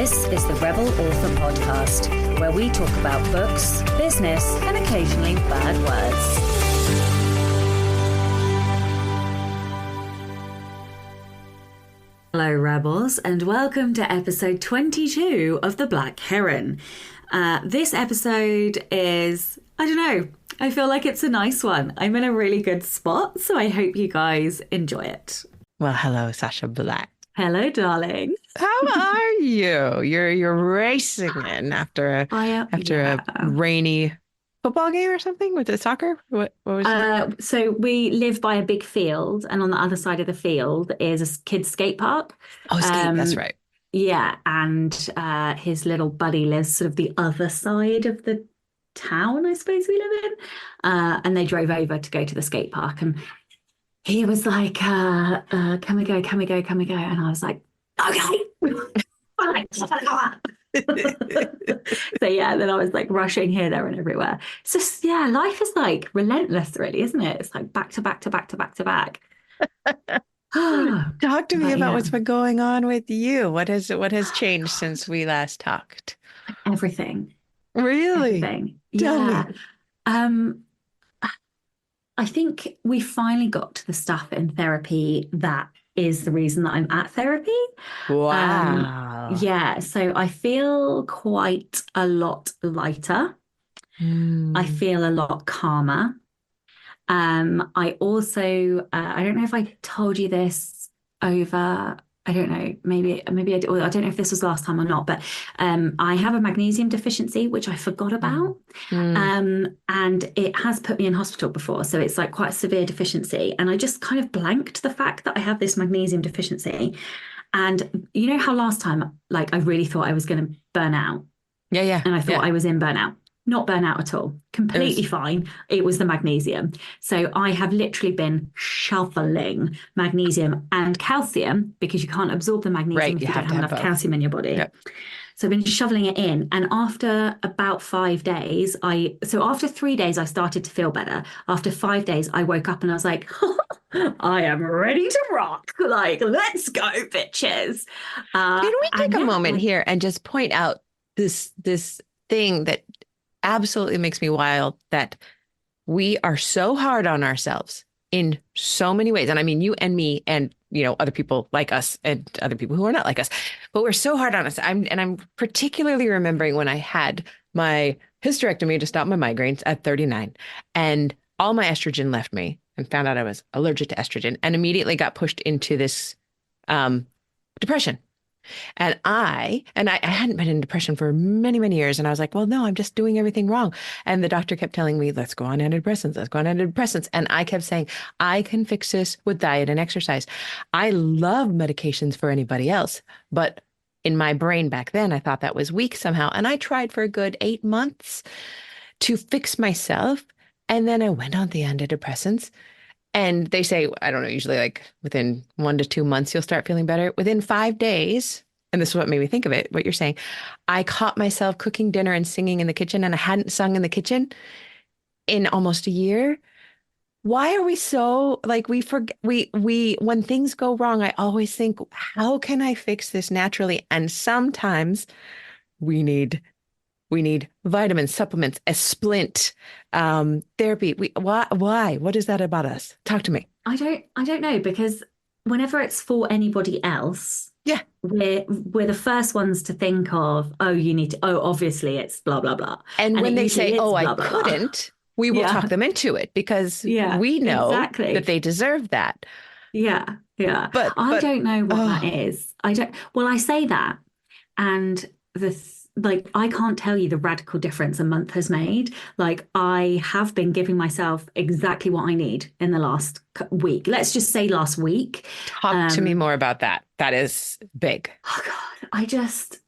This is the Rebel Author Podcast, where we talk about books, business, and occasionally bad words. Hello, Rebels, and welcome to episode 22 of The Black Heron. This episode is, I don't know, I feel like it's a nice one. I'm in a really good spot, so I hope you guys enjoy it. Well, hello, Sasha Black. Hello, darling. How are you? You're racing in after a rainy football game or something. Was it soccer? What was it? So we live by a big field, and on the other side of the field is a kids' skate park. Oh, skate, that's right. Yeah, and his little buddy lives sort of the other side of the town, I suppose we live in. And they drove over to go to the skate park, and he was like, can we go? And I was like, okay. So yeah, then I was like rushing here, there, and everywhere. It's just, yeah, life is like relentless, really, isn't it? It's like back to back to back to back to back. Talk to me about what's been going on with you. What has changed since we last talked? Everything. Really? Everything. Tell me. I think we finally got to the stuff in therapy that is the reason that I'm at therapy. Wow. Yeah, so I feel quite a lot lighter. I feel a lot calmer. I also, I don't know if I told you this over, I don't know, maybe I did, or I don't know if this was last time or not, but I have a magnesium deficiency, which I forgot about. And it has put me in hospital before. So it's like quite a severe deficiency. And I just kind of blanked the fact that I have this magnesium deficiency. And you know how last time, like, I really thought I was going to burn out. Yeah. And I thought I was in burnout. Not burnout at all. Completely fine. It was the magnesium. So I have literally been shoveling magnesium and calcium because you can't absorb the magnesium if you don't have enough calcium in your body. Yep. So I've been shoveling it in. And after about 5 days, after 3 days, I started to feel better. After 5 days, I woke up and I was like, I am ready to rock. Like, let's go, bitches. Can we take a moment here and just point out this thing that absolutely makes me wild, that we are so hard on ourselves in so many ways. And I mean, you and me and, other people like us and other people who are not like us, but we're so hard on us. I'm particularly remembering when I had my hysterectomy to stop my migraines at 39 and all my estrogen left me, and found out I was allergic to estrogen and immediately got pushed into this depression. And I hadn't been in depression for many, many years. And I was like, well, no, I'm just doing everything wrong. And the doctor kept telling me, let's go on antidepressants. And I kept saying, I can fix this with diet and exercise. I love medications for anybody else. But in my brain back then, I thought that was weak somehow. And I tried for a good 8 months to fix myself. And then I went on the antidepressants. And they say, I don't know, usually like within 1 to 2 months, you'll start feeling better. Within 5 days, and this is what made me think of it, what you're saying, I caught myself cooking dinner and singing in the kitchen, and I hadn't sung in the kitchen in almost a year. Why are we so, like, we forget, we when things go wrong, I always think, how can I fix this naturally? And sometimes we need vitamins, supplements, a splint, therapy. Why? What is that about us? Talk to me. I don't know, because whenever it's for anybody else, we're the first ones to think of, obviously it's blah, blah, blah. And when they say, I couldn't, we will talk them into it because we know that they deserve that. Yeah. But I don't know what that is. I say that, and I can't tell you the radical difference a month has made. Like, I have been giving myself exactly what I need in the last week. Let's just say last week. Talk to me more about that. That is big. Oh God, I just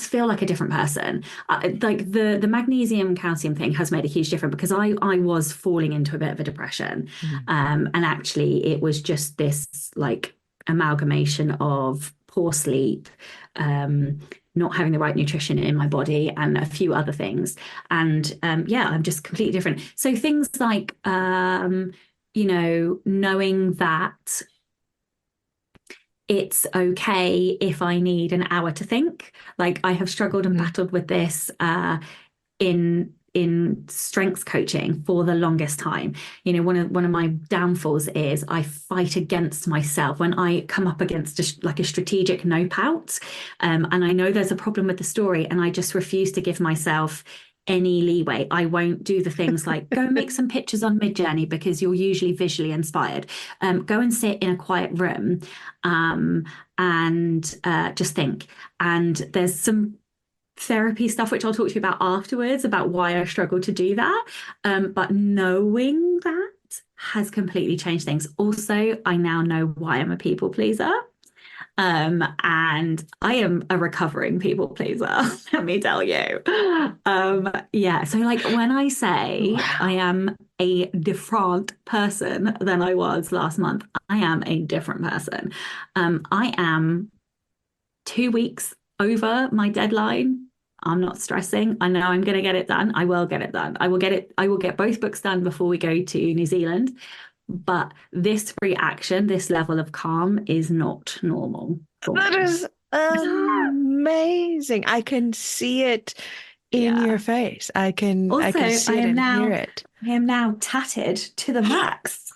feel like a different person. Like the magnesium calcium thing has made a huge difference, because I was falling into a bit of a depression. And actually it was just this like amalgamation of poor sleep, not having the right nutrition in my body, and a few other things. And I'm just completely different. So things like, knowing that it's okay if I need an hour to think. Like I have struggled and battled with this in strengths coaching for the longest time. You know, one of my downfalls is I fight against myself when I come up against like a strategic no pout, and I know there's a problem with the story, and I just refuse to give myself any leeway. I won't do the things like go make some pictures on Midjourney because you're usually visually inspired. Go and sit in a quiet room, and just think. And there's some therapy stuff, which I'll talk to you about afterwards, about why I struggle to do that. But knowing that has completely changed things. Also, I now know why I'm a people pleaser. And I am a recovering people pleaser, let me tell you. Yeah, so like when I say I am a different person than I was last month, I am a different person. I am 2 weeks over my deadline. I'm not stressing. I know I'm going to get it done. I will get it done. I will get it. I will get both books done before we go to New Zealand. But this reaction, this level of calm is not normal. That is amazing. I can see it in your face. I can see it and hear it. I am now tatted to the max.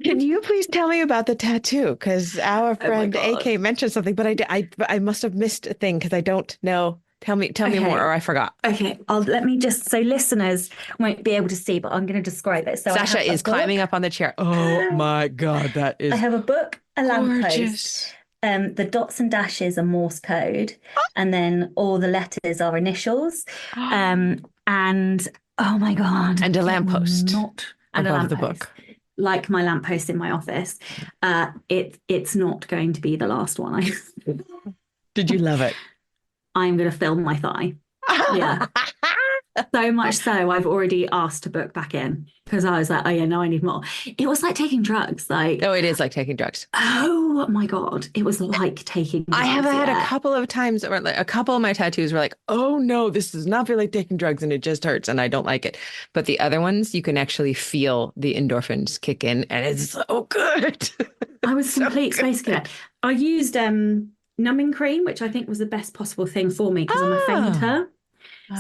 Can you please tell me about the tattoo? Because our friend AK mentioned something, but I must have missed a thing because I don't know. Tell me more, or I forgot. Okay, let me just, so listeners won't be able to see, but I'm going to describe it. So Sasha is climbing up on the chair. Oh my God, that is. I have a book, a gorgeous. lamppost. The dots and dashes are Morse code, and then all the letters are initials. And oh my God, and a lamppost above the book. Like my lamppost in my office. It's not going to be the last one. Did you love it? I'm going to film my thigh. Yeah. So much so I've already asked to book back in because I was like, oh yeah, no, I need more. It was like taking drugs. Like, oh, it is like taking drugs. Oh my God. It was like taking drugs. I have had a couple of times where like a couple of my tattoos were like, oh no, this does not feel like taking drugs and it just hurts and I don't like it. But the other ones, you can actually feel the endorphins kick in and it's so good. I was complete space cadet. I used numbing cream, which I think was the best possible thing for me because I'm a fainter.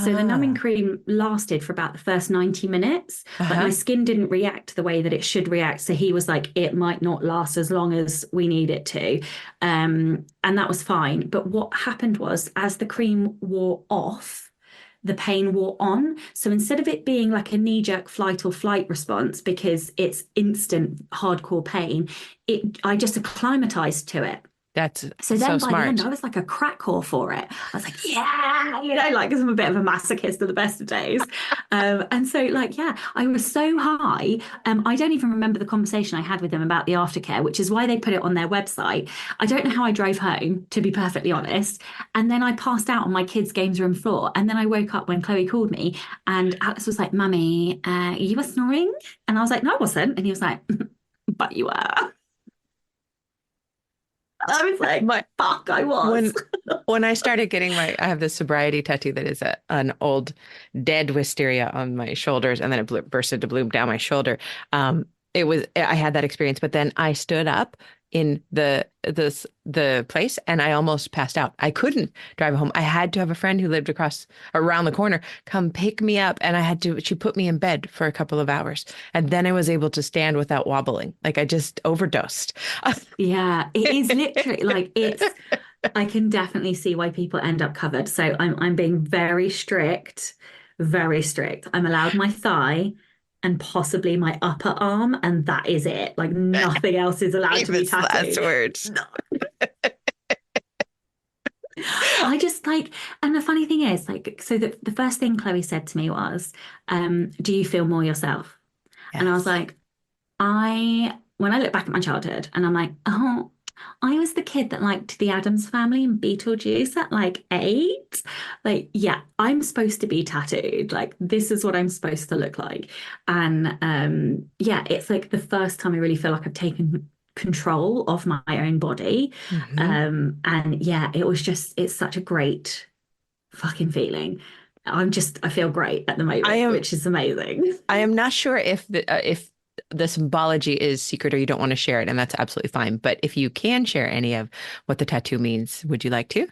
So the numbing cream lasted for about the first 90 minutes, but my skin didn't react the way that it should react. So he was like, it might not last as long as we need it to. And that was fine. But what happened was as the cream wore off, the pain wore on. So instead of it being like a knee-jerk flight or flight response because it's instant hardcore pain, I just acclimatized to it. That's so then so by smart. the end, I was like a crack whore for it. I was like, yeah, like because I'm a bit of a masochist at the best of days. And so like, yeah, I was so high. I don't even remember the conversation I had with them about the aftercare, which is why they put it on their website. I don't know how I drove home, to be perfectly honest. And then I passed out on my kids' games room floor. And then I woke up when Chloe called me and Alex was like, Mummy, you were snoring? And I was like, no, I wasn't. And he was like, but you were. I was like, fuck, I was. When I started getting I have this sobriety tattoo that is an old dead wisteria on my shoulders, and then it burst into bloom down my shoulder. I had that experience, but then I stood up in the place and I almost passed out. I couldn't drive home. I had to have a friend who lived around the corner come pick me up, and she put me in bed for a couple of hours, and then I was able to stand without wobbling. Like I just overdosed. Yeah, it is literally like I can definitely see why people end up covered. So I'm being very strict, very strict. I'm allowed my thigh and possibly my upper arm, and that is it. Like nothing else is allowed to be tattooed. Last words. I just like, and the funny thing is, like, so the first thing Chloe said to me was, do you feel more yourself? Yes. And I was like, when I look back at my childhood and I'm like, oh, I was the kid that liked the Addams Family and Beetlejuice at like 8. Like, yeah, I'm supposed to be tattooed. Like, this is what I'm supposed to look like. And yeah, it's like the first time I really feel like I've taken control of my own body. Mm-hmm. And yeah, it's such a great fucking feeling. I feel great at the moment, which is amazing. I am not sure if the symbology is secret or you don't want to share it, and that's absolutely fine. But if you can share any of what the tattoo means, would you like to?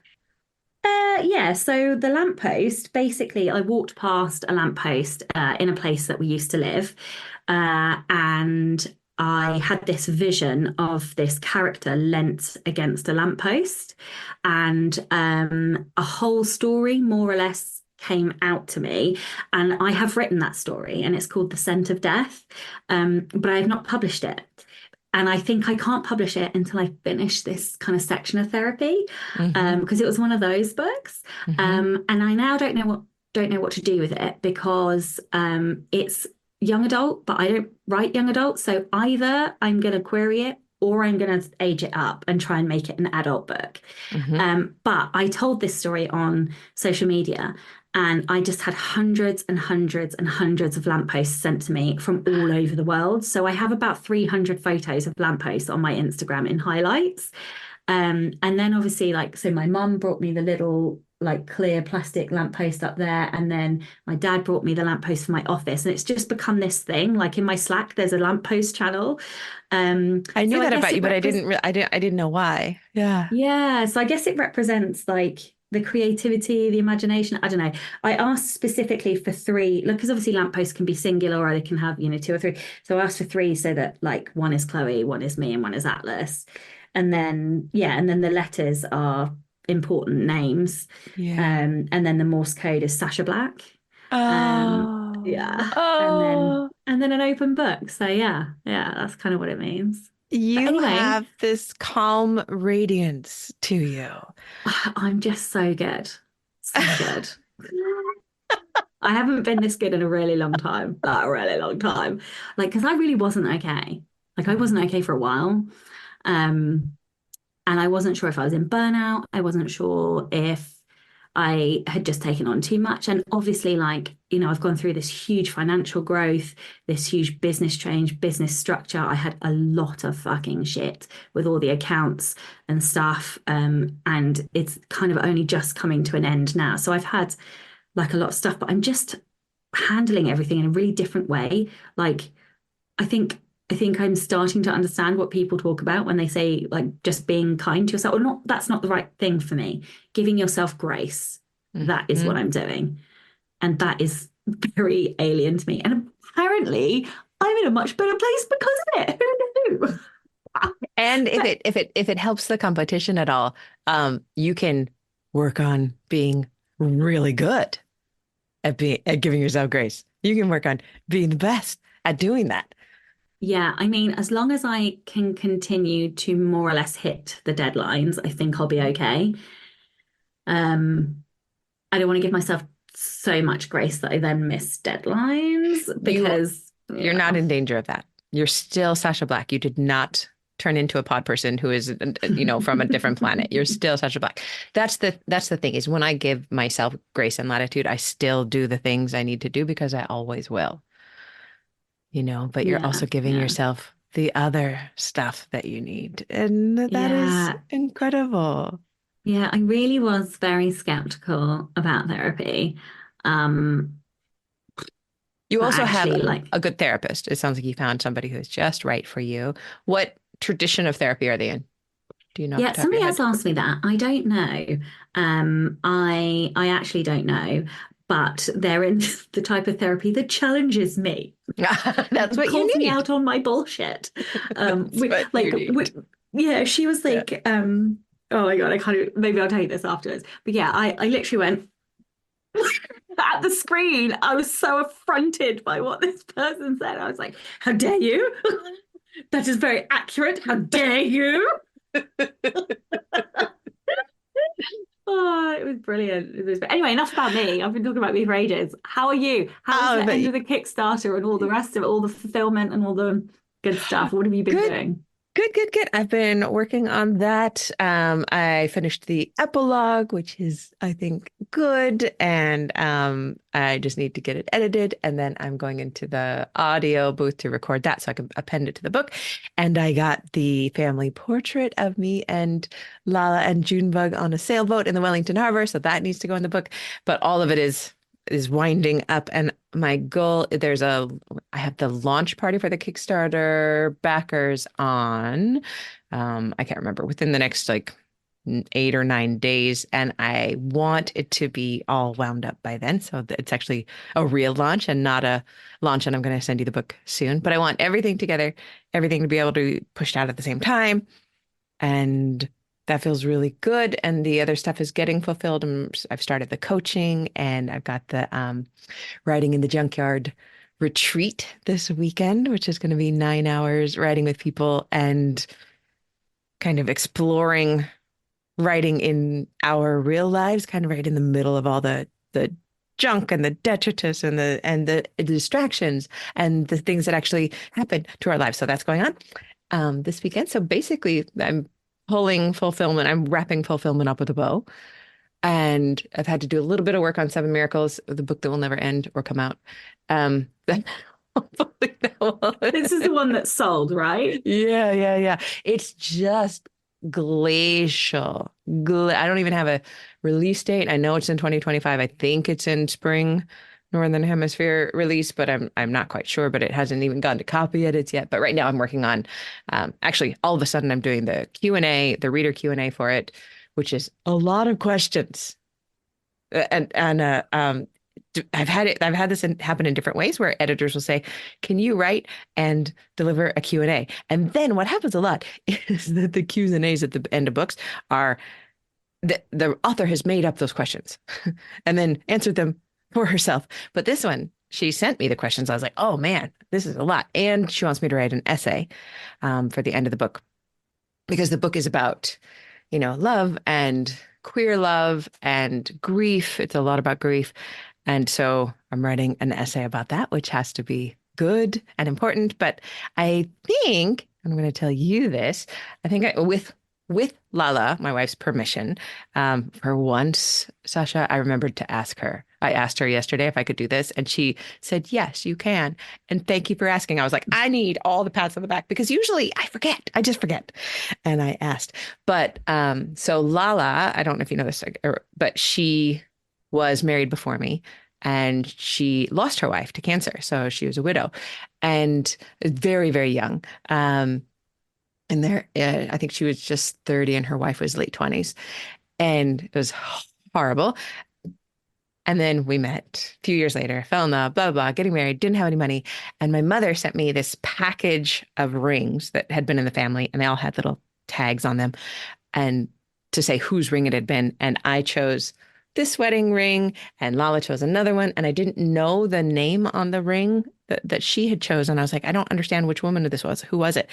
Yeah, so the lamppost, basically, I walked past a lamppost in a place that we used to live, and I had this vision of this character leant against a lamppost, and a whole story, more or less, came out to me. And I have written that story, and it's called The Scent of Death, but I have not published it. And I think I can't publish it until I finish this kind of section of therapy, Hmm. because it was one of those books. Hmm. And I now don't know what to do with it because it's young adult, but I don't write young adult. So either I'm going to query it or I'm going to age it up and try and make it an adult book. Hmm. But I told this story on social media, and I just had hundreds and hundreds and hundreds of lampposts sent to me from all over the world. So I have about 300 photos of lampposts on my Instagram in highlights. And then obviously, like, so my mum brought me the little like clear plastic lamppost up there, and then my dad brought me the lamppost for my office, and it's just become this thing. Like in my Slack, there's a lamppost channel. I knew So I that guess about you, it but represents, I didn't know why. Yeah. yeah. So I guess it represents like the creativity, the imagination. I don't know. I asked specifically for three, look, because obviously lampposts can be singular or they can have, two or three. So I asked for three so that like one is Chloe, one is me, and one is Atlas. And then, yeah, and then the letters are important names. Yeah. And then the Morse code is Sasha Black. Oh, Yeah. And then oh, and then an open book. So yeah, that's kind of what it means. But you anyway, have this calm radiance to you. I'm just so good. So good. I haven't been this good in a really long time. Like a really long time. Like, because I really wasn't okay. Like I wasn't okay for a while. Um, and I wasn't sure if I was in burnout. I wasn't sure if I had just taken on too much. And obviously, like, I've gone through this huge financial growth, this huge business change, business structure. I had a lot of fucking shit with all the accounts and stuff. And it's kind of only just coming to an end now. So I've had like a lot of stuff, but I'm just handling everything in a really different way. Like, I think I think I'm starting to understand what people talk about when they say like just being kind to yourself. Or not, that's not the right thing for me. Giving yourself grace. That is what Hmm. I'm doing. And that is very alien to me. And apparently I'm in a much better place because of it. Who knew? And But if it helps the competition at all, you can work on being really good at giving yourself grace. You can work on being the best at doing that. yeah, I mean, as long as I can continue to more or less hit the deadlines, I think I'll be okay. Um, I don't want to give myself so much grace that I then miss deadlines You because, you're not yeah. in danger of that. You're still Sasha Black. You did not turn into a pod person who is, from a different planet. You're still Sasha Black. That's the thing is when I give myself grace and latitude, I still do the things I need to do because I always will, but you're Yeah, also giving yeah, yourself the other stuff that you need. And that is yeah, incredible. yeah. I really was very skeptical about therapy. Um, You but also have actually, like, a good therapist. It sounds like you found somebody who's just right for you. What tradition of therapy are they in? Do you know off the yeah, top of your somebody else head? asked me that. I don't know. I actually don't know, but they're in the type of therapy that challenges me, That's what you calls me need. out on my bullshit. That's We what you like, need. yeah, she was Yeah. like, oh my God, I kind of maybe I'll take this afterwards. But yeah, I literally went at the screen. I was so affronted by what this person said. I was like, how dare you? That is very accurate. How dare you? Oh, it was brilliant. But anyway, enough about me. I've been talking about me for ages. How are you? How is Oh, the end of the Kickstarter and all the rest of it, all the fulfillment and all the good stuff? What have you been good. doing? Good, good, good. I've been working on that. I finished the epilogue, which is, I think, good. And I just need to get it edited. And then I'm going into the audio booth to record that so I can append it to the book. And I got the family portrait of me and Lala and Junebug on a sailboat in the Wellington Harbor. So that needs to go in the book. But all of it is is winding up, and my goal, I have the launch party for the Kickstarter backers on, I can't remember, within the next like 8 or 9 days, and I want it to be all wound up by then, so that it's actually a real launch and not a launch. And I'm going to send you the book soon, but I want everything together, everything to be able to be pushed out at the same time, and that feels really good. And the other stuff is getting fulfilled. I've started the coaching, and I've got the riding in the junkyard retreat this weekend, which is going to be 9 hours riding with people and kind of exploring writing in our real lives, kind of right in the middle of all the junk and the detritus and the distractions and the things that actually happen to our lives. So that's going on this weekend. So basically, I'm wrapping fulfillment up with a bow. And I've had to do a little bit of work on Seven Miracles, the book that will never end or come out. Um, This is the one that's sold, right? Yeah. It's just glacial. I don't even have a release date. I know it's in 2025. I think it's in spring, Northern Hemisphere release, but I'm not quite sure. But it hasn't even gone to copy edits yet. But right now I'm working on. Actually, all of a sudden I'm doing the Q&A, the reader Q&A for it, which is a lot of questions. I've had this happen in different ways where editors will say, "Can you write and deliver a Q&A?" And then what happens a lot is that the Q's and A's at the end of books are the author has made up those questions and then answered them for herself. But this one, she sent me the questions. I was like, "Oh man, this is a lot." And she wants me to write an essay for the end of the book, because the book is about, love and queer love and grief. It's a lot about grief. And so I'm writing an essay about that, which has to be good and important. But I think, I'm going to tell you this, I think with Lala, my wife's permission, for once, Sasha, I remembered to ask her. I asked her yesterday if I could do this, and she said, "Yes, you can. And thank you for asking." I was like, I need all the pats on the back, because usually I forget. I just forget. And I asked. But so Lala, I don't know if you know this, but she was married before me, and she lost her wife to cancer. So she was a widow, and very, very young. And I think she was just 30 and her wife was late 20s. And it was horrible. And then we met a few years later, fell in love, blah, blah, blah, getting married, didn't have any money. And my mother sent me this package of rings that had been in the family, and they all had little tags on them, and to say whose ring it had been. And I chose this wedding ring, and Lala chose another one. And I didn't know the name on the ring that she had chosen. I was like, I don't understand which woman this was. Who was it?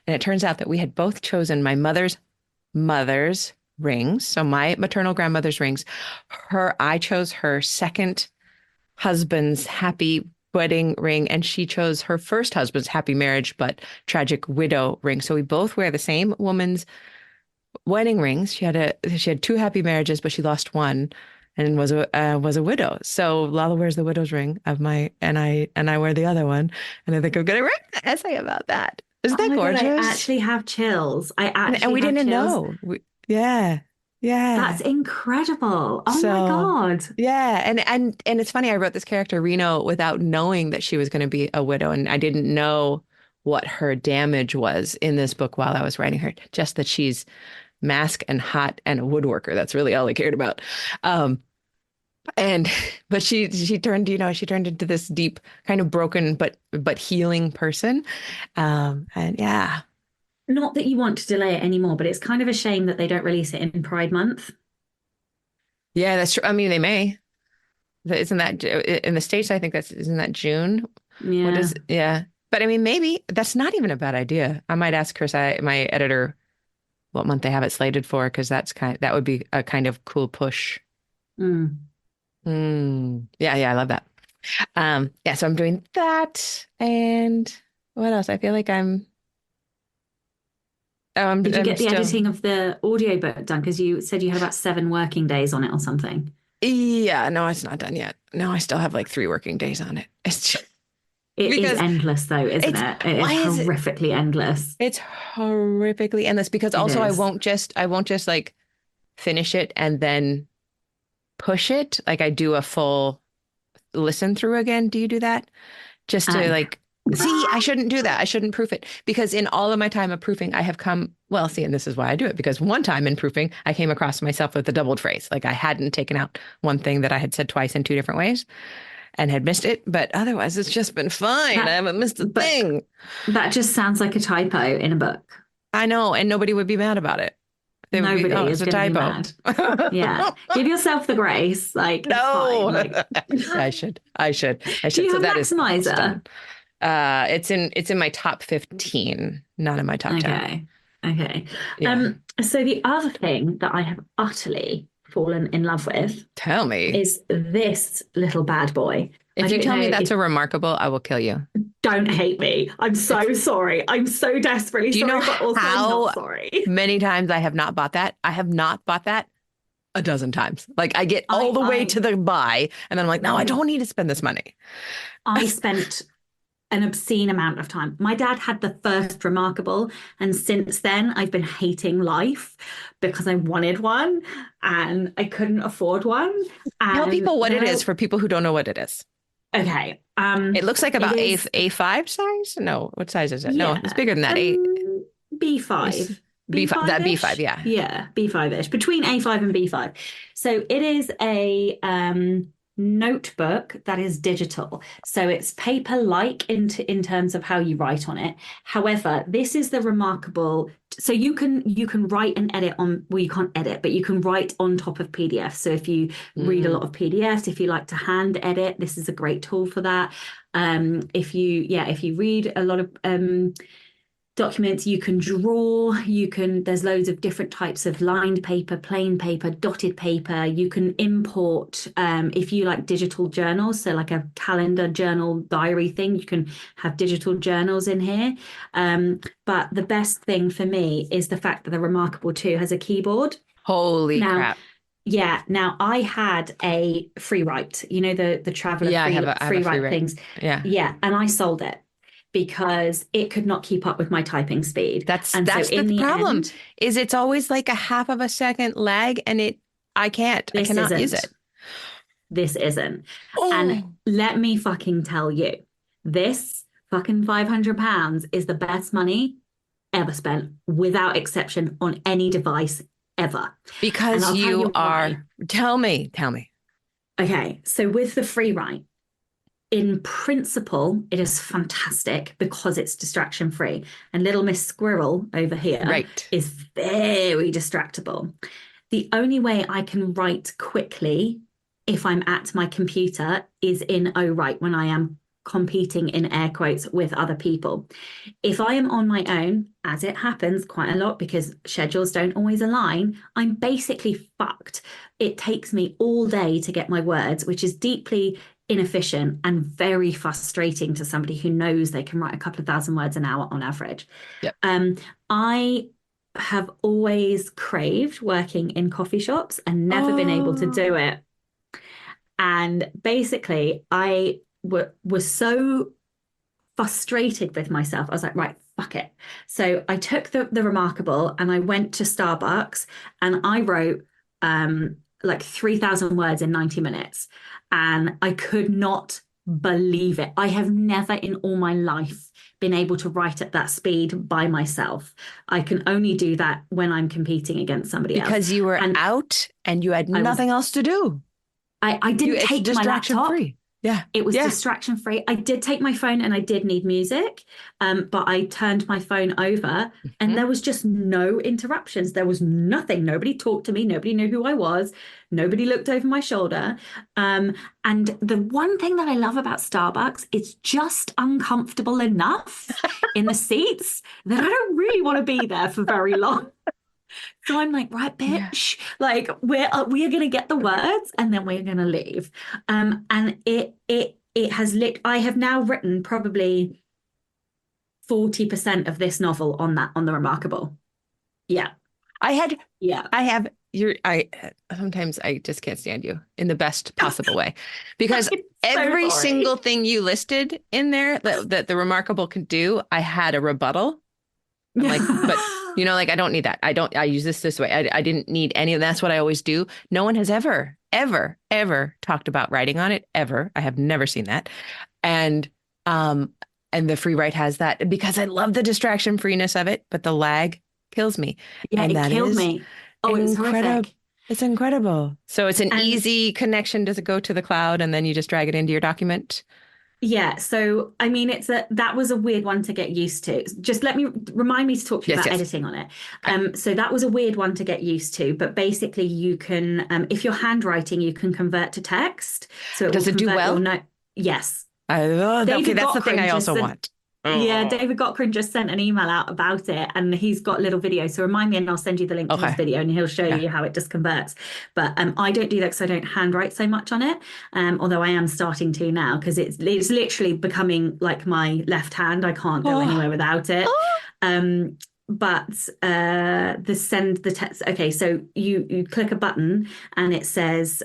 And it turns out that we had both chosen my mother's rings. So my maternal grandmother's rings. I chose her second husband's happy wedding ring, and she chose her first husband's happy marriage but tragic widow ring. So we both wear the same woman's wedding rings. She had two happy marriages, but she lost one and was a widow. So Lala wears the widow's ring and I wear the other one. And I think I'm gonna write an essay about that. Isn't Oh that my God, gorgeous? I actually have chills. And we didn't know. Yeah. That's incredible. Oh my So God. yeah, and it's funny. I wrote this character Reno without knowing that she was going to be a widow, and I didn't know what her damage was in this book while I was writing her. Just that she's mask and hot and a woodworker. That's really all I cared about. And but she turned into this deep, kind of broken but healing person. And yeah. Not that you want to delay it anymore, but it's kind of a shame that they don't release it in Pride Month. Yeah, that's true. I mean, they may. Isn't that in the States? I think isn't that June? Yeah. Yeah. But I mean, maybe that's not even a bad idea. I might ask Chris, my editor, what month they have it slated for, because that would be a kind of cool push. Mm. Yeah, I love that. Yeah, so I'm doing that. And what else? I feel like Did you I'm get the still. editing of the audiobook done? Because you said you had about 7 working days on it or something. Yeah, no, it's not done yet. No, I still have like 3 working days on it. It's just It is because endless though, isn't it? It is why is it? horrifically endless. It's horrifically endless, because It also is. I won't just like finish it and then push it. Like I do a full listen through again. Do you do that? Just to like, see, I shouldn't do that. I shouldn't proof it because in all of my time of proofing, I have well, see, and this is why I do it, because one time in proofing, I came across myself with a doubled phrase. Like I hadn't taken out one thing that I had said twice in two different ways and had missed it. But otherwise, it's just been fine. I haven't missed a thing. That just sounds like a typo in a book. I know. And nobody would be mad about it. Nobody is going to be mad. Yeah. Give yourself the grace. Like, no, like, I should. Do you have Maximizer? It's in my top 15, not in my top 10. Okay. Yeah. So the other thing that I have utterly fallen in love with, tell me, is this little bad boy. If you tell me that's a remarkable, I will kill you. Don't hate me. I'm so sorry. I'm so desperately sorry, but also not sorry. Many times I have not bought that. I have not bought that a dozen times. Like I get all the way to the buy, and then I'm like, no, I don't need to spend this money. I spent an obscene amount of time. My dad had the first Remarkable, and since then I've been hating life because I wanted one and I couldn't afford one. Tell people what it is for people who don't know what it is. Okay. It looks like about A5 size. No, what size is it? Yeah. No, it's bigger than that. B5. B5, that B5, yeah. Yeah, B5-ish, between A5 and B5. So it is a notebook that is digital. So it's paper-like in terms of how you write on it. However, this is the Remarkable. So you can write and edit on, well, you can't edit, but you can write on top of PDFs. So if you read a lot of PDFs, if you like to hand edit, this is a great tool for that. If you read a lot of documents, you can draw, there's loads of different types of lined paper, plain paper, dotted paper. You can import, if you like digital journals, so like a calendar journal diary thing, you can have digital journals in here. But the best thing for me is the fact that the Remarkable 2 has a keyboard. Holy crap. Yeah. Now I had a free write, the Traveller free write things. Yeah. Yeah. And I sold it, because it could not keep up with my typing speed. That's the problem. Is it's always like a half of a second lag, and I cannot use it. This isn't. Oh. And let me fucking tell you, this fucking £500 is the best money ever spent, without exception, on any device ever. Because you are. Tell me. Okay, so with the free write, in principle, it is fantastic because it's distraction free. And little Miss Squirrel over here is very distractible. The only way I can write quickly if I'm at my computer is in O-Write, when I am competing in air quotes with other people. If I am on my own, as it happens quite a lot because schedules don't always align, I'm basically fucked. It takes me all day to get my words, which is deeply inefficient and very frustrating to somebody who knows they can write a couple of thousand words an hour on average. Yep. I have always craved working in coffee shops and never been able to do it. And basically, I was so frustrated with myself. I was like, right, fuck it. So I took the Remarkable and I went to Starbucks and I wrote like 3,000 words in 90 minutes. And I could not believe it. I have never in all my life been able to write at that speed by myself. I can only do that when I'm competing against somebody else. Because you were out and you had nothing else to do. I didn't take my laptop. Free. Yeah. It was distraction free. I did take my phone and I did need music, but I turned my phone over and there was just no interruptions. There was nothing. Nobody talked to me. Nobody knew who I was. Nobody looked over my shoulder. And the one thing that I love about Starbucks, it's just uncomfortable enough in the seats that I don't really want to be there for very long. So I'm like, right, bitch, like we are going to get the words and then we're going to leave. And it has I have now written probably 40% of this novel on the Remarkable. Yeah. Sometimes I just can't stand you in the best possible way, because every single thing you listed in there that the Remarkable can do, I had a rebuttal. I'm like, but like, I don't need that. I use this way. I didn't need any of that's what I always do. No one has ever ever talked about writing on it, ever. I have never seen that. And um and the free write has that because I love the distraction freeness of it, but the lag kills me. Yeah, And it that killed is me. Oh, it was incredible. horrific. It's incredible. So it's an And easy connection. Does it go to the cloud and then you just drag it into your document? yeah, so I mean, that was a weird one to get used to. Just remind me to talk to you Yes, about yes. editing on it. Okay. So that was a weird one to get used to, but basically you can, if you're handwriting, you can convert to text, so it will Does it do convert your well? note. Yes, Okay, David that's the thing Gockran I just also said. want. Yeah, Oh, David Gockran just sent an email out about it and he's got little videos. So remind me and I'll send you the link to his okay. video and he'll show Yeah. you how it just converts. But I don't do that because I don't handwrite so much on it. Although I am starting to now because it's literally becoming like my left hand. I can't go Oh, anywhere without it. oh. Um, but the send the text. Okay, so you click a button and it says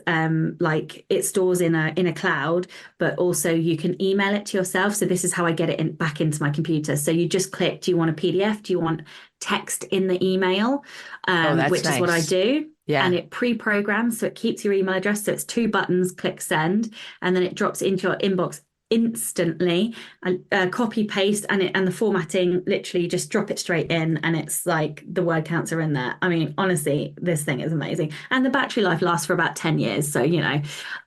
like it stores in a cloud, but also you can email it to yourself. So this is how I get it back into my computer. So you just click, do you want a PDF? Do you want text in the email? Oh, that's Which is what I nice. do. And Yeah. it pre-programs, so it keeps your email address. So it's two buttons, click send, and then it drops into your inbox instantly. And copy paste and the formatting, literally just drop it straight in, and it's like the word counts are in there. I mean, honestly, this thing is amazing, and the battery life lasts for about 10 years. So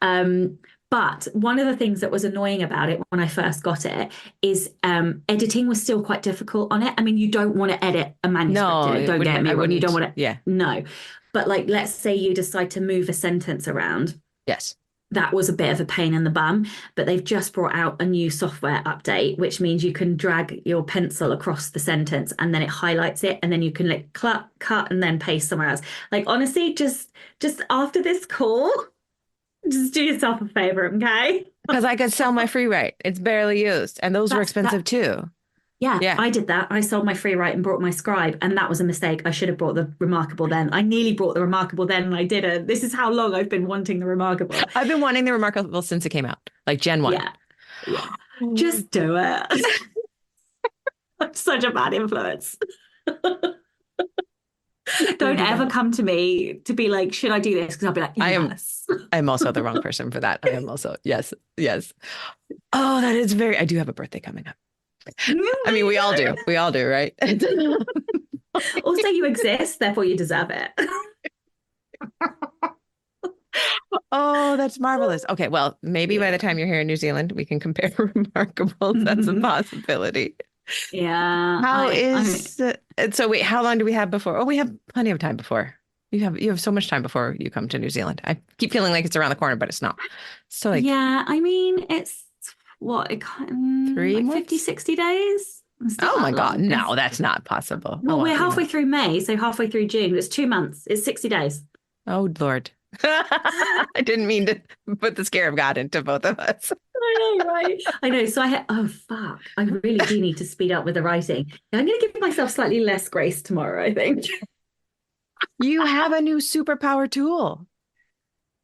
um, but one of the things that was annoying about it when I first got it is editing was still quite difficult on it. I mean, you don't want to edit a manuscript No, in it. it Don't get wouldn't. me I wrong. You don't wouldn't. want to, Yeah. no. But like, let's say you decide to move a sentence around. Yes. That was a bit of a pain in the bum, but they've just brought out a new software update, which means you can drag your pencil across the sentence and then it highlights it, and then you can like cut, and then paste somewhere else. Like honestly, just after this call, just do yourself a favor, okay? Because I could sell my free write. It's barely used. And those were That expensive too. Yeah, Yeah. I did that. I sold my free write and brought my scribe, and that was a mistake. I should have brought the Remarkable then. I nearly brought the Remarkable then, and I didn't. This is how long I've been wanting the Remarkable. I've been wanting the Remarkable since it came out, like Gen 1. Yeah, yeah. Just do it. I'm such a bad influence. Don't ever come to me to be like, should I do this? Because I'll be like, I am yes. I'm also the wrong person for that. I am also, yes, yes. Oh, that is very, I do have a birthday coming up. I mean, we all do. We all do, right? Also, you exist, therefore you deserve it. Oh, that's marvelous. Okay, well, maybe by the Yeah. time you're here in New Zealand, we can compare Remarkables. That's a possibility. Yeah, How I is so wait, how long do we have before? Oh, we have plenty of time before. You have so much time before you come to New Zealand. I keep feeling like it's around the corner, but it's not. So like yeah, I mean, it's what, three like 50, months? 60 days? It's not Oh my that God. long. No, that's not possible. Oh Well, well, we're halfway through May, so halfway through June. It's 2 months. It's 60 days. Oh Lord. I didn't mean to put the scare of God into both of us. I know, right? I know. So oh, fuck. I really do need to speed up with the writing. I'm going to give myself slightly less grace tomorrow, I think. You have a new superpower tool.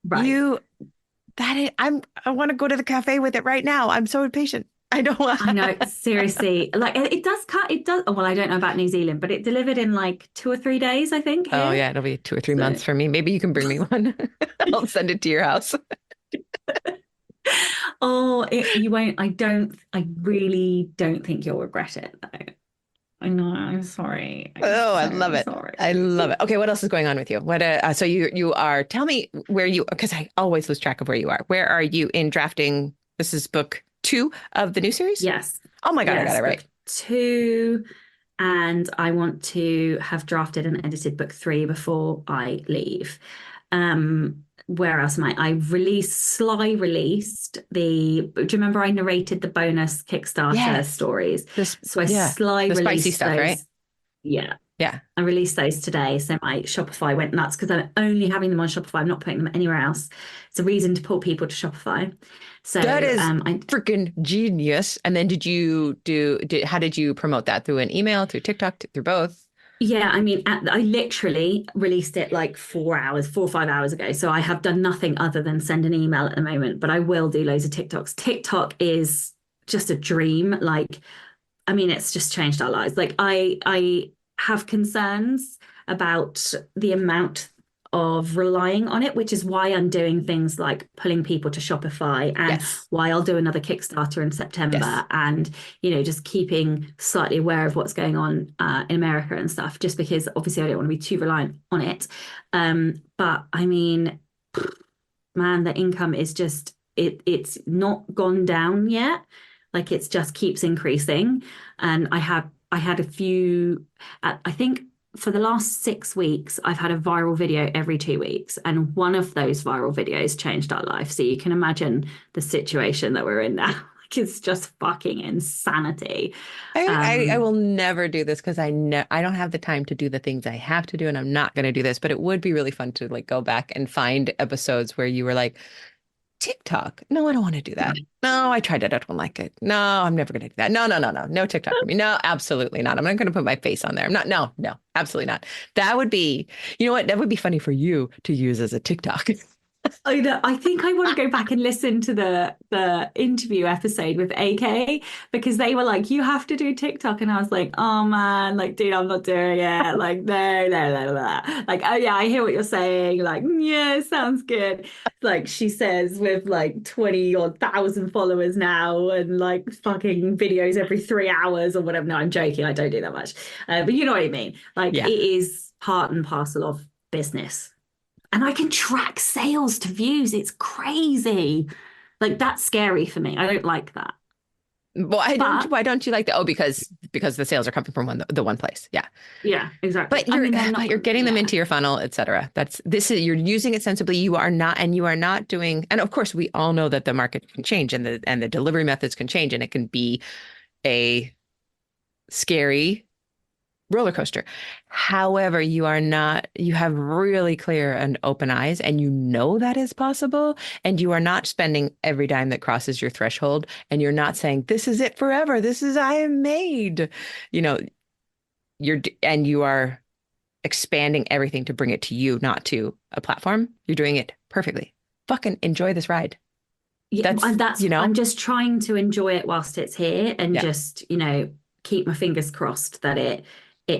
Right. You I want to go to the cafe with it right now. I'm so impatient. I don't want. I know, seriously. Like it does cut, it does. Oh, well, I don't know about New Zealand, but it delivered in like 2 or 3 days, I think, Oh here. yeah, it'll be 2 or 3 months So for me. Maybe you can bring me one. I'll send it to your house. oh, you won't. I really don't think you'll regret it, though. I know. I'm sorry. I'm Oh, I love so it. sorry. I love it. Okay, what else is going on with you? What so you are tell me where you because I always lose track of where you are. Where are you in drafting? This is book 2 of the new series? Yes. Oh my God, I got Yes. it right. Book two. And I want to have drafted and edited book three before I leave. Where else am I? Sly released do you remember I narrated the bonus Kickstarter Yes. stories? This So I yeah. Sly The spicy released stuff, right? those. Yeah. Yeah. I released those today. So my Shopify went nuts because I'm only having them on Shopify. I'm not putting them anywhere else. It's a reason to pull people to Shopify. That So is I freaking genius. And then how did you promote that? Through an email, through TikTok, through both? Yeah, I mean, I literally released it like 4 or 5 hours ago. So I have done nothing other than send an email at the moment, but I will do loads of TikToks. TikTok is just a dream. Like, I mean, it's just changed our lives. Like, I have concerns about the amount of relying on it, which is why I'm doing things like pulling people to Shopify, and Yes. why I'll do another Kickstarter in Yes. September, and just keeping slightly aware of what's going on in America and stuff, just because obviously I don't want to be too reliant on it. But I mean, man, the income is just it's not gone down yet. Like it's just keeps increasing. And I had a few I think for the last 6 weeks, I've had a viral video every 2 weeks, and one of those viral videos changed our life. So you can imagine the situation that we're in now. Like it's just fucking insanity. I will never do this because I don't have the time to do the things I have to do, and I'm not going to do this. But it would be really fun to like go back and find episodes where you were like, TikTok. No, I don't want to do that. No, I tried it. I don't like it. No, I'm never going to do that. No, no, no, no. No TikTok for me. No, absolutely not. I'm not going to put my face on there. I'm not. No, no, absolutely not. That would be, you know what? That would be funny for you to use as a TikTok. I know. I think I want to go back and listen to the interview episode with AK, because they were like, "You have to do TikTok," and I was like, "Oh man, like, dude, I'm not doing it." Like, no, no, no, no. Like, oh yeah, I hear what you're saying. Like, yeah, it sounds good. Like she says, with like 20 or 1,000 followers now, and like fucking videos every 3 hours or whatever. No, I'm joking. I don't do that much, but you know what I mean. Like, Yeah. it is part and parcel of business. And I can track sales to views. It's crazy. Like that's scary for me. I don't like that. But Why don't you like that? Oh, because the sales are coming from the one place. Yeah. yeah, exactly. But I you're mean, they're but not, you're getting them yeah. into your funnel, et cetera. You're using it sensibly. You are not doing, and of course we all know that the market can change and the delivery methods can change, and it can be a scary roller coaster. However, you have really clear and open eyes, and you know that is possible. And you are not spending every dime that crosses your threshold. And you're not saying, this is it forever. I am made. You know, you are expanding everything to bring it to you, not to a platform. You're doing it perfectly. Fucking enjoy this ride. Yeah, That's, and that's, you know, I'm just trying to enjoy it whilst it's here, and yeah, just, keep my fingers crossed that it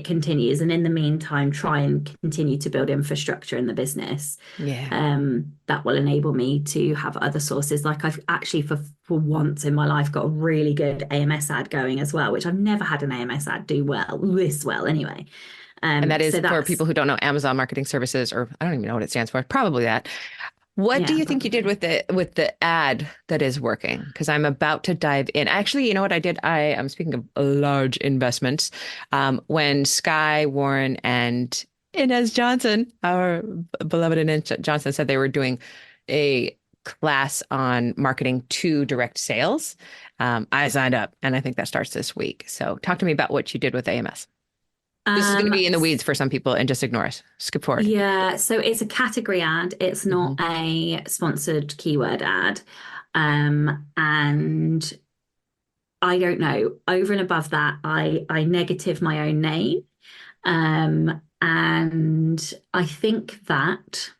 continues. And in the meantime, try and continue to build infrastructure in the business. yeah. That will enable me to have other sources. Like I've actually for once in my life got a really good AMS ad going as well, which I've never had an AMS ad do this well anyway. And that So is for that's people who don't know Amazon Marketing Services, or I don't even know what it stands for. Probably that. What do yeah, you think you did with the ad that is working? Because I'm about to dive in. Actually, you know what I did? I'm speaking of large investments. When Sky Warren and Inez Johnson, our beloved Inez Johnson, said they were doing a class on marketing to direct sales, I signed up, and I think that starts this week. So talk to me about what you did with AMS. This is going to um be in the weeds for some people, and just ignore us. Skip forward. yeah, so it's a category ad. It's not Hmm. a sponsored keyword ad. And I don't know. Over and above that, I negative my own name. And I think that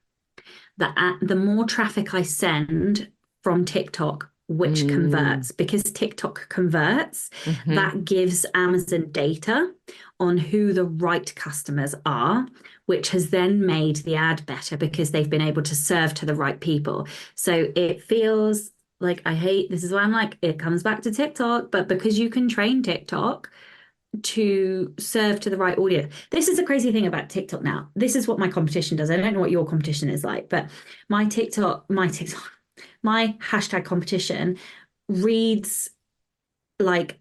the more traffic I send from TikTok, which Mm. converts, because TikTok converts, Hmm. that gives Amazon data on who the right customers are, which has then made the ad better because they've been able to serve to the right people. So it feels like this is why I'm like, it comes back to TikTok, but because you can train TikTok to serve to the right audience. This is a crazy thing about TikTok now. This is what my competition does. I don't know what your competition is like, but my hashtag competition reads like,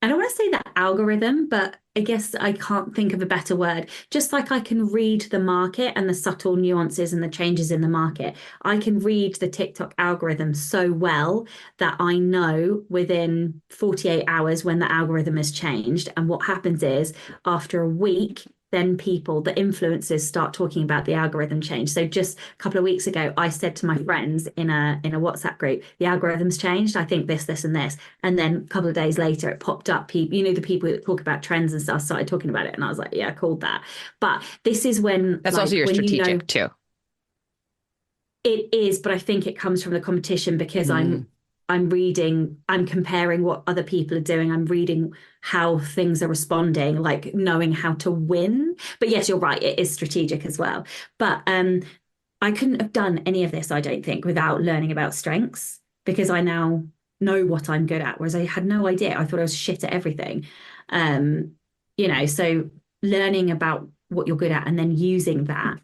I don't want to say that algorithm, but I guess I can't think of a better word. Just like I can read the market and the subtle nuances and the changes in the market, I can read the TikTok algorithm so well that I know within 48 hours when the algorithm has changed. And what happens is after a week, then the influencers start talking about the algorithm change. So just a couple of weeks ago, I said to my friends in a WhatsApp group, the algorithm's changed. I think this, and this. And then a couple of days later, it popped up. People, the people that talk about trends and stuff started talking about it. And I was like, yeah, I called that. But this is when, That's also like, your when strategic too. it is, but I think it comes from the competition because Mm. I'm reading, I'm comparing what other people are doing. I'm reading how things are responding, like knowing how to win. But yes, you're right, it is strategic as well. But I couldn't have done any of this, I don't think, without learning about strengths because I now know what I'm good at, whereas I had no idea. I thought I was shit at everything. Um, so learning about what you're good at and then using that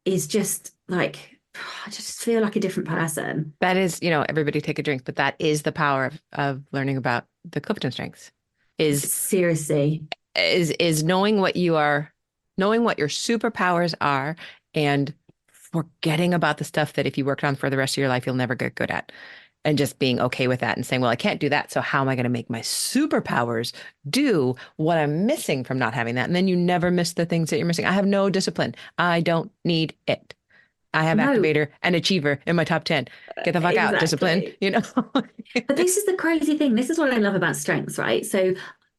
is just like I just feel like a different person. That is, everybody take a drink, but that is the power of learning about the Clifton strengths is Seriously. is knowing what you are, knowing what your superpowers are and forgetting about the stuff that if you worked on for the rest of your life, you'll never get good at. And just being okay with that and saying, well, I can't do that. So how am I going to make my superpowers do what I'm missing from not having that? And then you never miss the things that you're missing. I have no discipline. I don't need it. I have No, activator and achiever in my top 10. Get the fuck out, discipline, exactly. But this is the crazy thing. This is what I love about strengths, right? So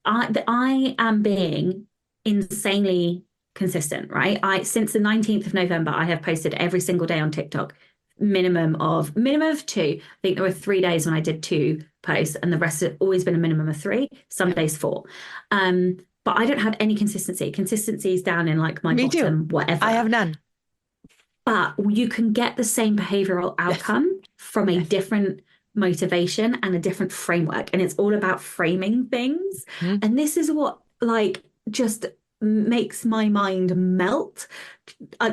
I am being insanely consistent, right? I since the 19th of November, I have posted every single day on TikTok, minimum of two. I think there were 3 days when I did two posts, and the rest have always been a minimum of three, some days four. But I don't have any consistency. Consistency is down in like my Me too. bottom, whatever. I have none. But you can get the same behavioral outcome from a different motivation and a different framework. And it's all about framing things. Mhm. And this is what like just makes my mind melt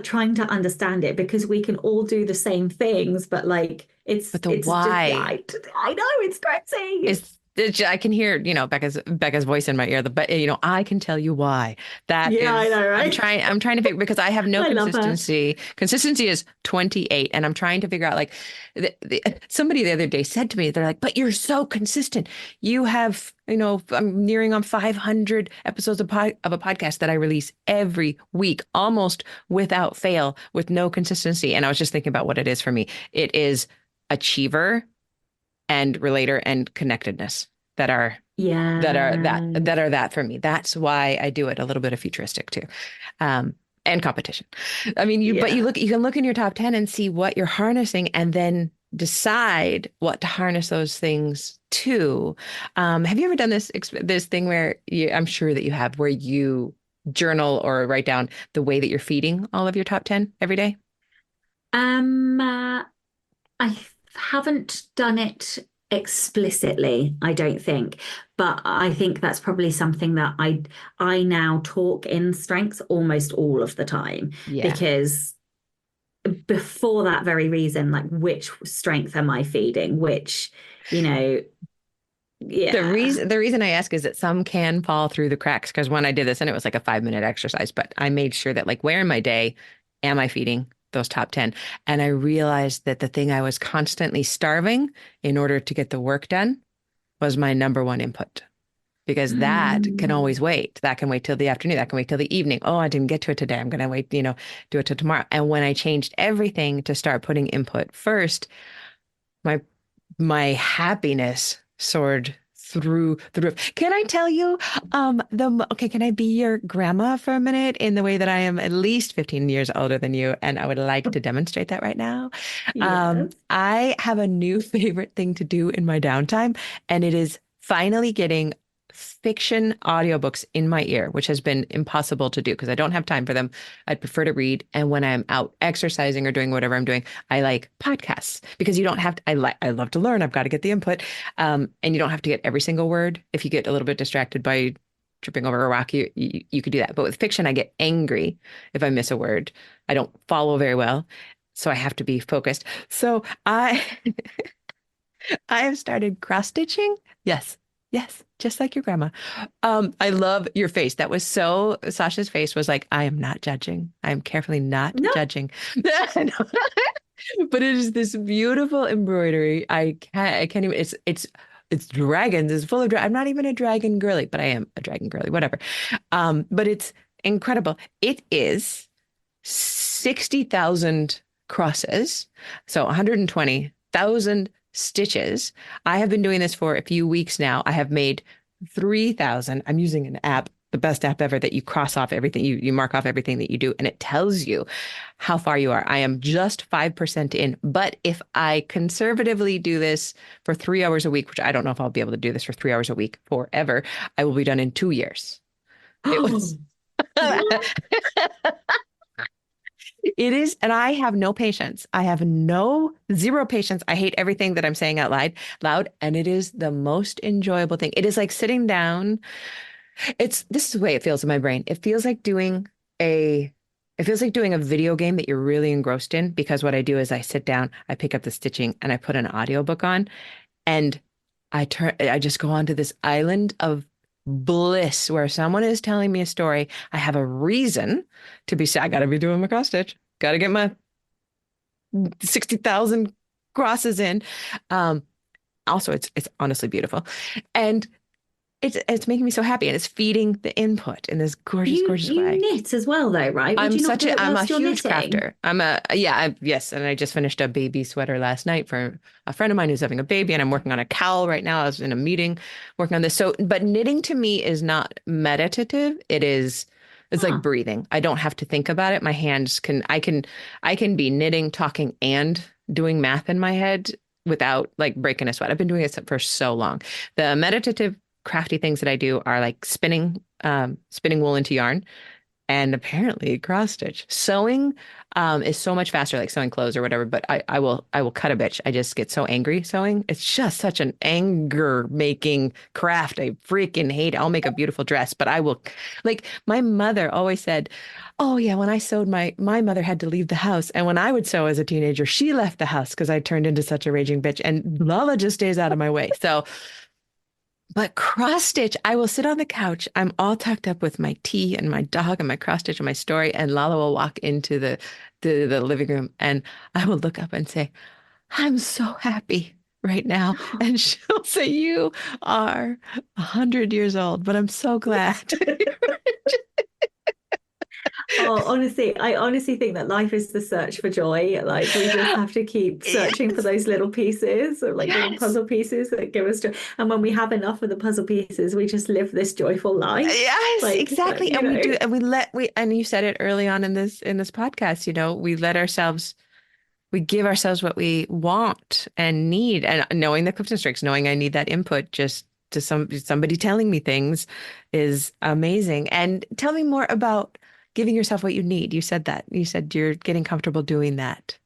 trying to understand it because we can all do the same things, but like But the it's why just I know it's crazy. is I can hear, Becca's voice in my ear. But I can tell you why. That Yeah, I is, know, I'm right? trying, I'm trying to figure because I have no I love her. consistency. Consistency is 28, and I'm trying to figure out like somebody the other day said to me, they're like, "But you're so consistent. You have, I'm nearing on 500 episodes of a podcast that I release every week, almost without fail, with no consistency." And I was just thinking about what it is for me. It is achiever and relator and connectedness that are Yeah. that for me. That's why I do it. A little bit of futuristic too, and competition. I mean, Yeah. you can look in your top 10 and see what you're harnessing, and then decide what to harness those things to. Have you ever done this thing where I'm sure that you have, where you journal or write down the way that you're feeding all of your top 10 every day? Um, I haven't done it explicitly, I don't think, but I think that's probably something that I now talk in strengths almost all of the time Yeah. because before that very reason, like which strength am I feeding? Which, you know, yeah. The reason I ask is that some can fall through the cracks because when I did this and it was like a 5 minute exercise, but I made sure that like where in my day am I feeding those top 10? And I realized that the thing I was constantly starving in order to get the work done was my number one input. Because that can Mm. always wait. That can wait till the afternoon. That can wait till the evening. Oh, I didn't get to it today. I'm going to wait, do it till tomorrow. And when I changed everything to start putting input first, my happiness soared through the roof. Can I tell you, okay, can I be your grandma for a minute in the way that I am at least 15 years older than you? And I would like to demonstrate that right now. Yes. I have a new favorite thing to do in my downtime, and it is finally getting fiction audiobooks in my ear, which has been impossible to do because I don't have time for them. I'd prefer to read. And when I'm out exercising or doing whatever I'm doing, I like podcasts because you don't have to, I love to learn. I've got to get the input. And you don't have to get every single word. If you get a little bit distracted by tripping over a rock, you could do that. But with fiction, I get angry if I miss a word. I don't follow very well. So I have to be focused. So I have started cross stitching. Yes. Yes, just like your grandma. I love your face. That was Sasha's face was like, I am not judging. I am carefully not No. judging. But it is this beautiful embroidery. I can't even, it's dragons. It's full of, I'm not even a dragon girly, but I am a dragon girly, whatever. But it's incredible. It is 60,000 crosses. So 120,000 stitches. I have been doing this for a few weeks now. I have made 3,000. I'm using an app the best app ever that you cross off everything, you mark off everything that you do, and it tells you how far you are. I am just 5% in, but if I conservatively do this for 3 hours a week, which I don't know if I'll be able to do this for 3 hours a week forever, I will be done in 2 years. It was What? It is, and I have no patience. I have zero patience. I hate everything that I'm saying out loud, and it is the most enjoyable thing. It is like sitting down. This is the way it feels in my brain. A, it feels like doing a video game that you're really engrossed in, because what I do is I sit down, I pick up the stitching, and I put an audiobook on, and I just go onto this island of bliss where someone is telling me a story. I have a reason to be, I got to be doing my cross stitch. Got to get my 60,000 crosses in. Also, it's honestly beautiful. And it's making me so happy, and it's feeding the input in this gorgeous, gorgeous You way. knit as well, though, right? Would you not do it I'm a whilst you're huge knitting? crafter. Yes. And I just finished a baby sweater last night for a friend of mine who's having a baby, and I'm working on a cowl right now. I was in a meeting working on this. So, but knitting to me is not meditative. It's like Huh. breathing. I don't have to think about it. My hands I can be knitting, talking, and doing math in my head without like breaking a sweat. I've been doing it for so long. The meditative crafty things that I do are like spinning wool into yarn, and apparently cross stitch. Sewing is so much faster, like sewing clothes or whatever, but I will cut a bitch. I just get so angry sewing. It's just such an anger making craft. I freaking hate it. I'll make a beautiful dress, but I will, like my mother always said, oh yeah, when I sewed, my mother had to leave the house. And when I would sew as a teenager, she left the house because I turned into such a raging bitch. And Lala just stays out of my way. So but cross stitch, I will sit on the couch. I'm all tucked up with my tea and my dog and my cross stitch and my story. And Lala will walk into the living room, and I will look up and say, I'm so happy right now. And she'll say, you are 100 years old, but I'm so glad. Oh, honestly, I honestly think that life is the search for joy. Like we just have to keep searching for Yes. those little pieces or like little Yes. puzzle pieces that give us joy. And when we have enough of the puzzle pieces, we just live this joyful life. Yes, Like, exactly. you And we know. do, and and you said it early on in this podcast, we give ourselves what we want and need. And knowing the Clifton Strix, knowing I need that input just to somebody telling me things is amazing. And tell me more about giving yourself what you need. You said that. You said you're getting comfortable doing that.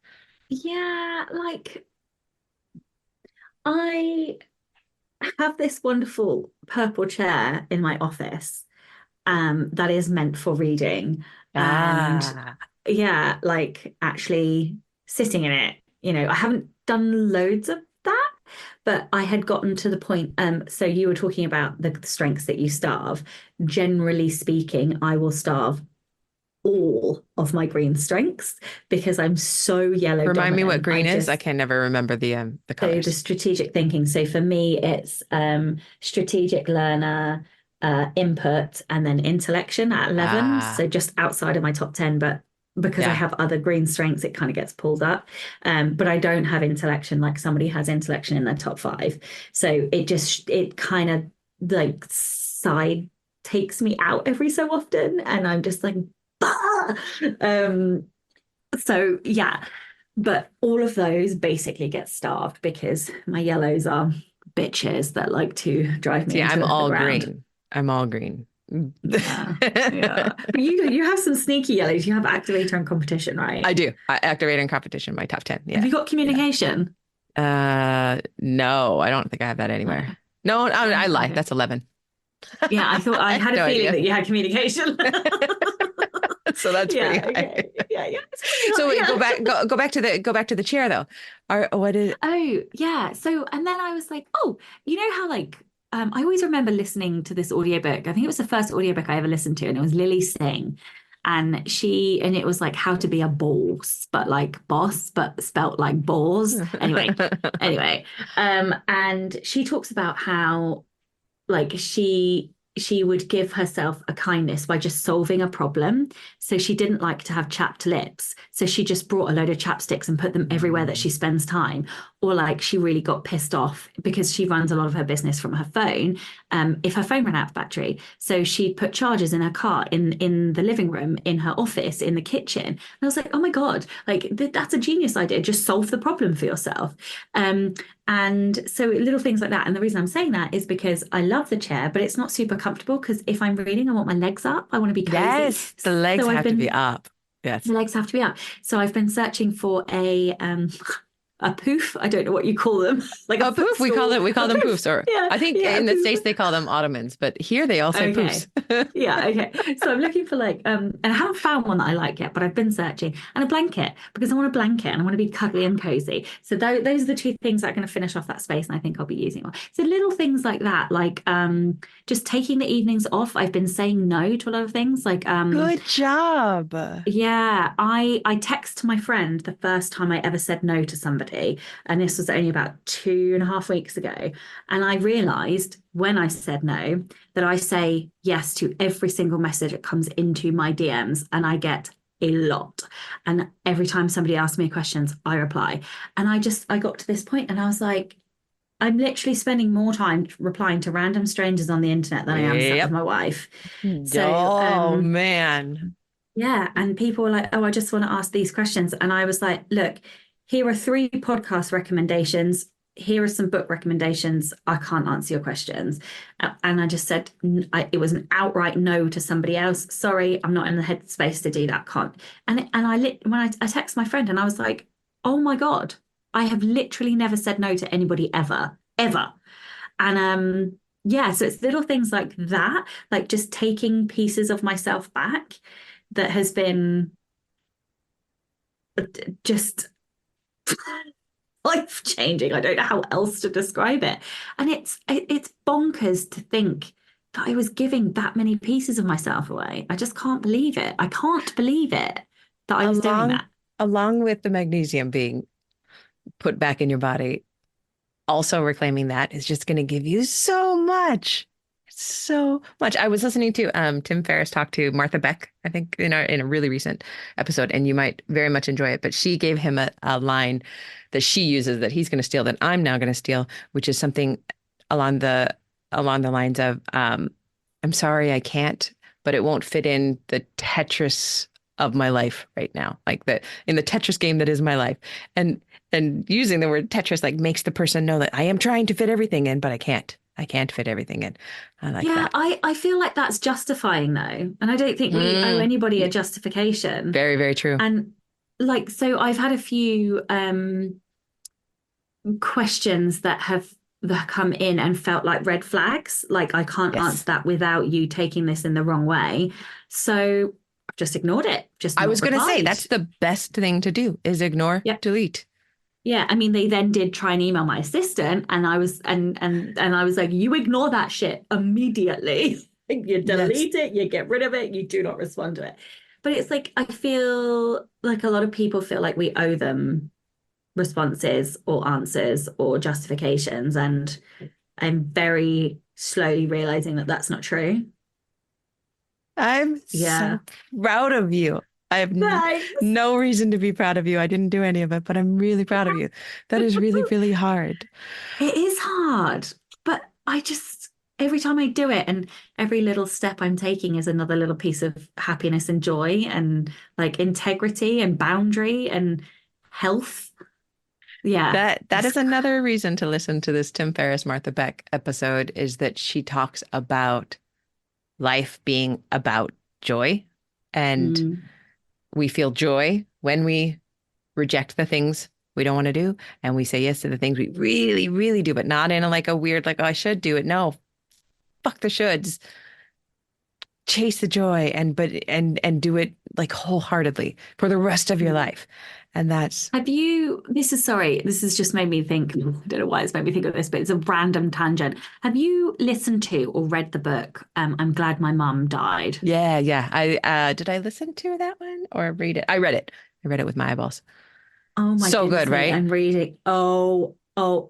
Yeah, like I have this wonderful purple chair in my office that is meant for reading. And Ah, yeah, like actually sitting in it, I haven't done loads of that, but I had gotten to the point. So you were talking about the strengths that you starve. Generally speaking, I will starve all of my green strengths because I'm so yellow remind me what dominant. green is. I can never remember the So the colors. strategic thinking. So for me, it's strategic learner, input, and then intellection at 11. So Ah, just outside of my top 10, but because I yeah. have other green strengths, it kind of gets pulled up. But I don't have intellection like somebody has intellection in their top five. So it kind of like side takes me out every so often. And I'm just like, bah! So yeah, but all of those basically get starved because my yellows are bitches that like to drive me See, I'm into the all ground. green. I'm all green. Yeah, yeah. But you have some sneaky yellows. You have activator and competition, right? I do. I activate in competition, my top 10. Have Yeah. you got Yeah. communication? No, I don't think I have that No. anywhere. No, I Oh, lie. okay. That's 11. Yeah, I thought I I have had a no feeling idea. that you had communication. So that's pretty Yeah, high. okay. Yeah, yeah, it's pretty So wait, high. Yeah. go back to the chair though. What is Oh, yeah. So, and then I was like, oh, you know how like I always remember listening to this audiobook. I think it was the first audiobook I ever listened to, and it was Lily Singh. And it was like how to be a boss, but like boss, but spelt like balls. Anyway. And she talks about how like she she would give herself a kindness by just solving a problem. So she didn't like to have chapped lips. So she just brought a load of chapsticks and put them everywhere that she spends time. Or like she really got pissed off because she runs a lot of her business from her phone. If her phone ran out of battery, so she'd put chargers in her car, in the living room, in her office, in the kitchen. And I was like, oh my God, like that's a genius idea. Just solve the problem for yourself. And so little things like that. And the reason I'm saying that is because I love the chair, but it's not super comfortable because if I'm reading, I want my legs up. I want to be cozy. Yes, the legs So I've have to be been up. Yes. the legs have to be up. So I've been searching for a poof. I don't know what you call them. Like A a poof. We footstool. call A them poof. poofs, or Yeah, I think yeah, a in the poof. States they call them ottomans, but here they all say Okay. poofs. Yeah, okay. So I'm looking for like and I haven't found one that I like yet, but I've been searching. And a blanket because I want a blanket and I want to be cuddly and cozy. So those are the two things that are going to finish off that space, and I think I'll be using one. So little things like that, like just taking the evenings off. I've been saying no to a lot of things. Like Good job. yeah, I text my friend the first time I ever said no to somebody, and this was only about 2.5 weeks ago. And I realized when I said no that I say yes to every single message that comes into my DMs, and I get a lot. And every time somebody asks me questions, I reply. And I got to this point, and I was like, I'm literally spending more time replying to random strangers on the internet than I am sat with Yep. my wife. So, Oh man. yeah, and people were like, "Oh, I just want to ask these questions." And I was like, "Look, here are 3 podcast recommendations. Here are some book recommendations. I can't answer your questions." And I just said, it was an outright no to somebody else. Sorry, I'm not in the headspace to do that. Can't. And when I text my friend and I was like, "Oh my God, I have literally never said no to anybody ever, ever." And yeah, so it's little things like that, like just taking pieces of myself back that has been just life changing. I don't know how else to describe it. And it's bonkers to think that I was giving that many pieces of myself away. I just can't believe it. I can't believe it that I was doing Along that. along with the magnesium being put back in your body, also reclaiming that is just going to give you so much. So much. I was listening to Tim Ferriss talk to Martha Beck, I think in a really recent episode, and you might very much enjoy it. But she gave him a line that she uses that he's going to steal, that I'm now going to steal, which is something along the lines of I'm sorry I can't, but it won't fit in the Tetris of my life right now, like in the Tetris game that is my life. And using the word Tetris like makes the person know that I am trying to fit everything in, but I can't. I can't fit everything in. I like Yeah, that. I feel like that's justifying though. And I don't think we owe Mm, anybody a justification. very, very true. And like, so I've had a few questions that come in and felt like red flags. Like I can't answer Yes. that without you taking this in the wrong way. So I've just ignored it, just I not was going to say replied. that's the best thing to do is ignore, Yeah. delete. Yeah. I mean, they then did try and email my assistant, and I was and I was like, you ignore that shit immediately. You Yes. delete it, you get rid of it, you do not respond to it. But it's like I feel like a lot of people feel like we owe them responses or answers or justifications. And I'm very slowly realizing that that's not true. I'm Yeah. so proud of you. I have Thanks. no reason to be proud of you. I didn't do any of it, but I'm really proud of you. That is really, really hard. It is hard, but every time I do it and every little step I'm taking is another little piece of happiness and joy and like integrity and boundary and health. Yeah. That is another reason to listen to this Tim Ferriss Martha Beck episode is that she talks about life being about joy, and Mm. we feel joy when we reject the things we don't want to do and we say yes to the things we really, really do, but not in like a weird like, oh, I should do it. No, fuck the shoulds. Chase the joy and do it like wholeheartedly for the rest of your Mm. life. And that's This has just made me think, I don't know why it's made me think of this, but it's a random tangent. Have you listened to or read the book, I'm Glad My Mum Died? yeah. I did I listen to that one or read it? I read it. I read it with my eyeballs. Oh my So goodness good, me. right? I'm reading. Oh,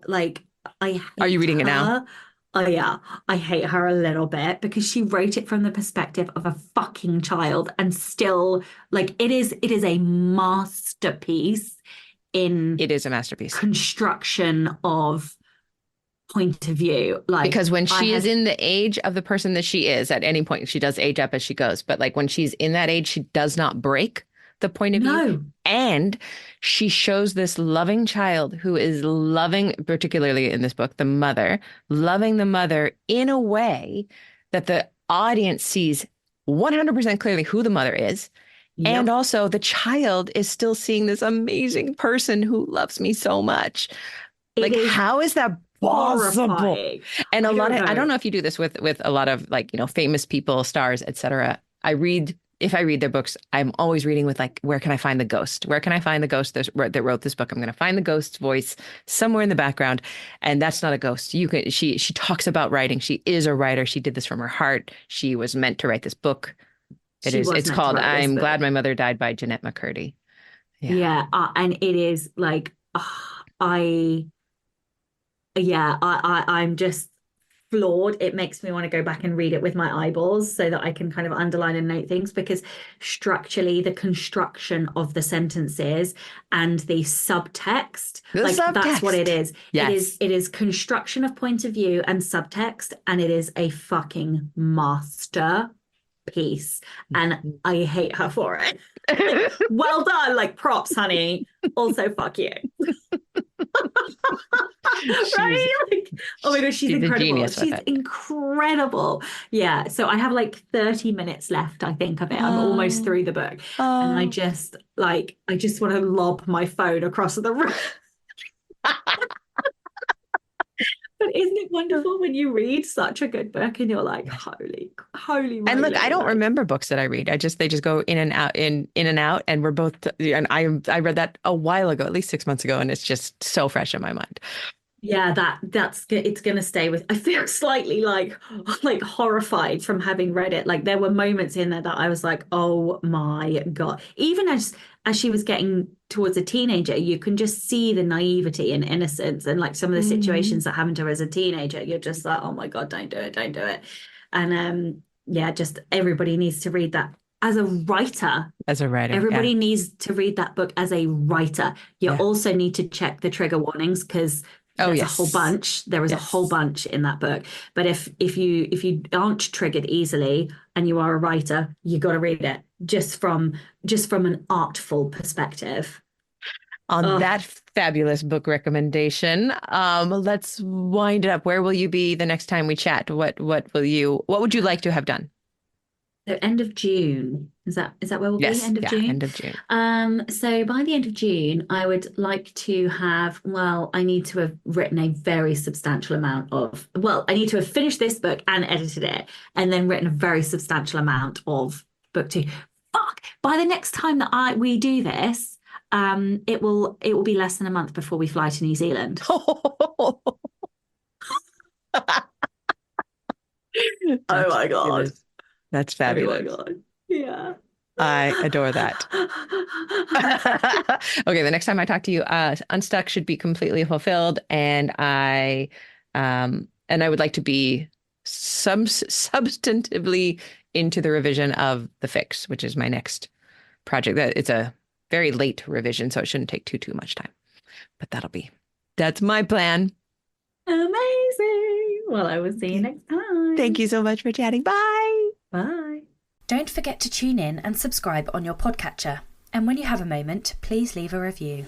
like I Are you hate reading it now? her. Oh yeah, I hate her a little bit because she wrote it from the perspective of a fucking child and still like it is a masterpiece in It is a masterpiece. construction of point of view. Like Because when I she is had in the age of the person that she is, at any point, she does age up as she goes. But like when she's in that age, she does not break the point of view. no, And she shows this loving child who is loving, particularly in this book, loving the mother in a way that the audience sees 100% clearly who the mother is. And yep, also the child is still seeing this amazing person who loves me so much. it Like, is how is that possible? horrifying. And a I lot don't of, I don't know. know if you do this with a lot of like, famous people, stars, etc. If I read their books, I'm always reading with like, where can I find the ghost? Where can I find the ghost that wrote this book? I'm going to find the ghost's voice somewhere in the background. And that's not a ghost. She talks about writing. She is a writer. She did this from her heart. She was meant to write this book. She was It's meant to called write this I'm book. Glad My Mother Died by Jeanette McCurdy. Yeah. Yeah, and it is like I yeah, I'm just floored. It makes me want to go back and read it with my eyeballs so that I can kind of underline and note things because structurally the construction of the sentences and the subtext, The like that's what it subtext. is. Yes. It is construction of point of view and subtext, and it is a fucking masterpiece. And I hate her for it. Like, well done, like props, honey. Also, fuck you. She's Right? Like, oh my gosh, she's she's a incredible. genius with She's it. incredible. Yeah. So I have like 30 minutes left, I think, of it. I'm almost Oh, through the book. And oh. I just want to lob my phone across the room. But isn't it wonderful when you read such a good book and you're like, Yes. holy And look, I moly, don't like remember books that I read. They just go in and out, in and out. And we're both, and I read that a while ago, at least 6 months ago, and it's just so fresh in my mind. yeah, that's it's gonna stay with. I feel slightly like horrified from having read it. Like there were moments in there that I was like, oh my God. Even as she was getting towards a teenager, you can just see the naivety and innocence and like some of the Mhm. situations that happened to her as a teenager. You're just like, oh my God, don't do it, don't do it. And yeah, just everybody needs to read that as a writer. As a writer. Yeah. Everybody needs to read that book as a writer. You Yeah. also need to check the trigger warnings because Oh, there's a whole yes. bunch. There is a whole Yes. bunch in that book. But if you aren't triggered easily and you are a writer, you got to read it just from an artful perspective. On Oh, that fabulous book recommendation, let's wind it up. Where will you be the next time we chat? What would you like to have done? so end of June. Is that where we'll be? Yes. End of Yeah. June? End of June. So by the end of June, I would like to have, well, I need to have written a very substantial amount of, well, I need to have finished this book and edited it, and then written a very substantial amount of book two. Fuck! By the next time that I we do this, it will be less than a month before we fly to New Zealand. Oh That's my God. fabulous. That's Oh my fabulous. God. Yeah. I adore that. Okay, the next time I talk to you, Unstuck should be completely fulfilled, and I would like to be substantively into the revision of the fix, which is my next project. That it's a very late revision, so it shouldn't take too much time. But that's my plan. Amazing. Well, I will see you Okay. next time. Thank you so much for chatting. Bye. Bye. Don't forget to tune in and subscribe on your podcatcher. And when you have a moment, please leave a review.